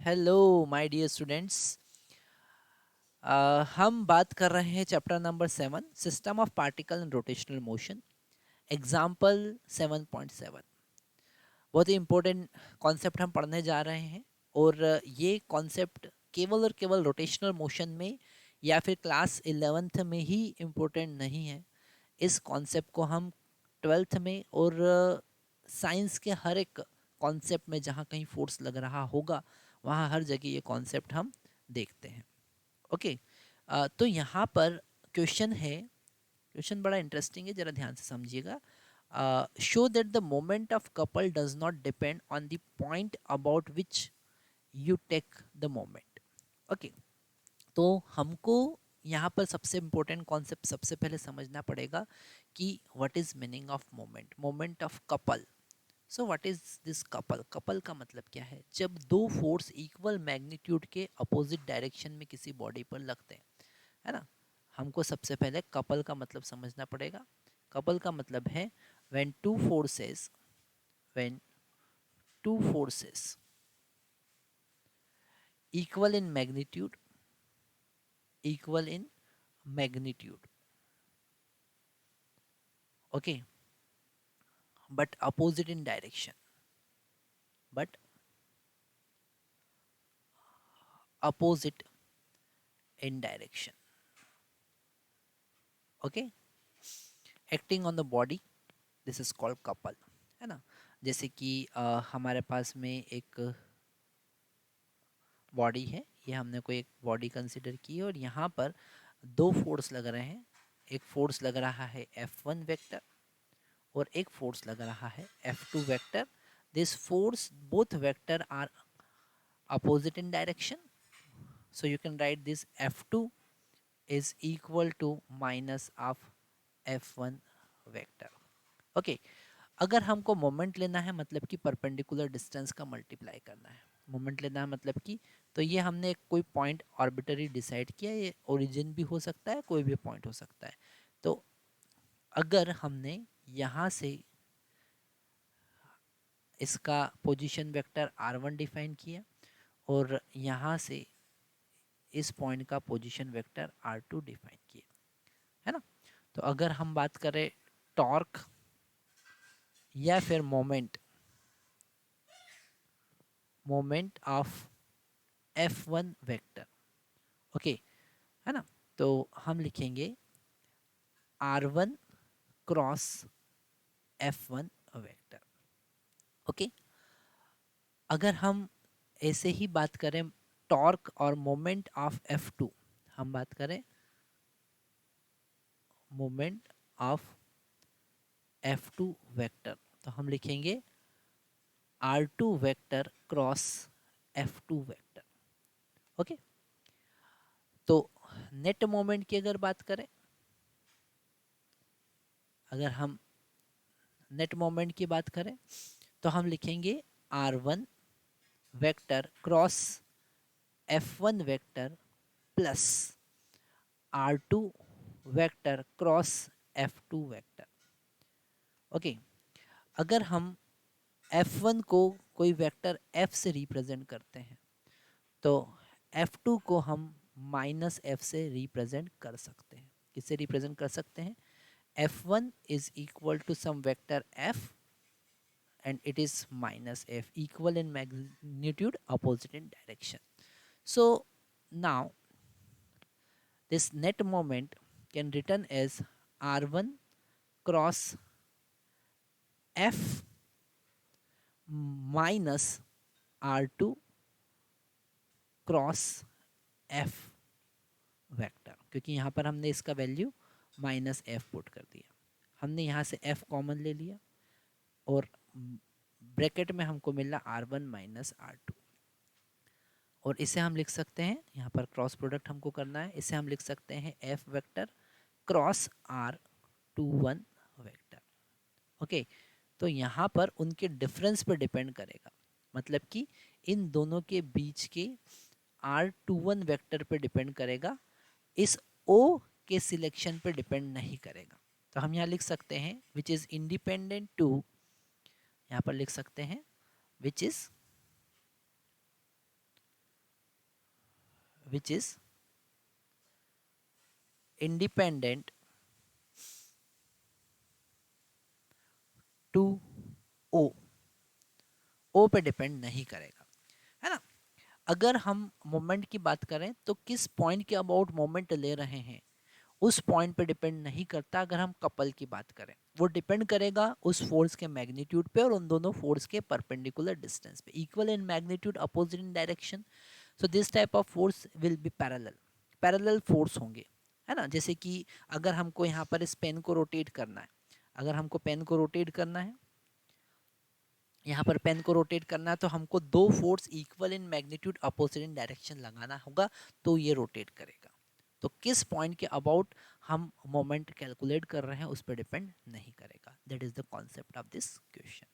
Hello my dear students. हम बात कर रहे हैं chapter number 7 system of particle and rotational motion example 7.7। बहुत ही इम्पोर्टेंट कॉन्सेप्ट हम पढ़ने जा रहे हैं और ये कॉन्सेप्ट केवल और केवल रोटेशनल मोशन में या फिर क्लास 11th में ही इम्पोर्टेंट नहीं है। इस कॉन्सेप्ट को हम 12th में और साइंस के हर एक कॉन्सेप्ट में जहाँ कहीं फोर्स लग रहा होगा वहाँ हर जगह ये कॉन्सेप्ट हम देखते हैं। ओके, तो यहाँ पर क्वेश्चन है। क्वेश्चन बड़ा इंटरेस्टिंग है, जरा ध्यान से समझिएगा। Show that the moment of couple does not depend on the point about which you take the moment. Okay, तो हमको यहाँ पर सबसे इम्पोर्टेंट कॉन्सेप्ट सबसे पहले समझना पड़ेगा कि what is meaning of moment, moment of couple. So what is this couple? Couple का मतलब क्या है? जब दो फोर्स इक्वल मैग्नीट्यूड के अपोजिट डायरेक्शन में किसी बॉडी पर लगते हैं, है ना। हमको सबसे पहले कपल का मतलब समझना पड़ेगा। कपल का मतलब है when two forces, when two forces equal in magnitude, equal in magnitude, okay, but opposite in direction, but opposite in direction, okay, acting on the body, this is called couple, है ना। जैसे कि हमारे पास में एक बॉडी है, ये हमने कोई एक बॉडी कंसिडर की और यहाँ पर दो फोर्स लग रहे हैं। एक फोर्स लग रहा है F1 वेक्टर और एक फोर्स लग रहा है F2 vector. This force both vector are opposite in direction, so you can write this F2 is equal to minus of F1 vector. Okay, अगर हमको मोमेंट लेना है मतलब कि परपेंडिकुलर डिस्टेंस का मल्टीप्लाई करना है, मोमेंट लेना है मतलब कि, तो ये हमने एक कोई पॉइंट आर्बिटरी डिसाइड किया, ये ओरिजिन भी हो सकता है, कोई भी पॉइंट हो सकता है। तो अगर हमने यहाँ से इसका पोजीशन वेक्टर R1 डिफाइन किया और यहाँ से इस पॉइंट का पोजीशन वेक्टर R2 डिफाइन किया, है ना। तो अगर हम बात करें टॉर्क या फिर moment, moment of F1 vector, okay, है ना, तो हम लिखेंगे R1 cross F1 vector. Okay, अगर हम ऐसे ही बात करें टॉर्क और मोमेंट ऑफ F2, हम बात करें मोमेंट ऑफ F2 वेक्टर, तो हम लिखेंगे R2 vector cross F2 vector. Okay, तो नेट मोमेंट की अगर बात करें, अगर हम नेट मोमेंट की बात करें तो हम लिखेंगे R1 vector cross F1 vector plus R2 vector cross F2 vector. Okay, अगर हम F1 को कोई वेक्टर F से रिप्रेजेंट करते हैं तो F2 को हम माइनस F से रिप्रेजेंट कर सकते हैं। किससे रिप्रेजेंट कर सकते हैं? F1 is equal to some vector F and it is minus F, equal in magnitude, opposite in direction. So now this net moment can written as R1 cross F minus R2 cross F vector, क्योंकि यहाँ पर हमने इसका value minus F put कर दिया। हमने यहाँ से F कॉमन ले लिया और ब्रैकेट में हमको मिला R1 माइनस R2, और इसे हम लिख सकते हैं, यहाँ पर क्रॉस प्रोडक्ट हमको करना है, इसे हम लिख सकते हैं F vector cross R21 vector. Okay, तो यहाँ पर उनके डिफरेंस पर डिपेंड करेगा, मतलब कि इन दोनों के बीच के R21 वेक्टर पे डिपेंड करेगा, इस O के सिलेक्शन पे डिपेंड नहीं करेगा। तो हम यहाँ लिख सकते हैं विच इज इंडिपेंडेंट टू, यहाँ पर लिख सकते हैं which is which is independent to O, O पे डिपेंड नहीं करेगा, है ना। अगर हम मोमेंट की बात करें तो किस पॉइंट के अबाउट मोमेंट ले रहे हैं उस पॉइंट पे डिपेंड नहीं करता। अगर हम कपल की बात करें वो डिपेंड करेगा उस फोर्स के मैग्नीट्यूड पे और उन दोनों फोर्स के परपेंडिकुलर डिस्टेंस पे, equal in magnitude, opposite in direction. So this type of force will be parallel, parallel force होंगे, है ना। जैसे कि अगर हमको यहाँ पर इस पेन को रोटेट करना है, अगर हमको पेन को रोटेट करना है, यहाँ पर पेन को रोटेट करना है, तो हमको दो force equal in magnitude opposite in direction लगाना होगा तो ये रोटेट करेगा। तो किस पॉइंट के अबाउट हम मोमेंट कैलकुलेट कर रहे हैं उस पर डिपेंड नहीं करेगा। That is the concept of this question.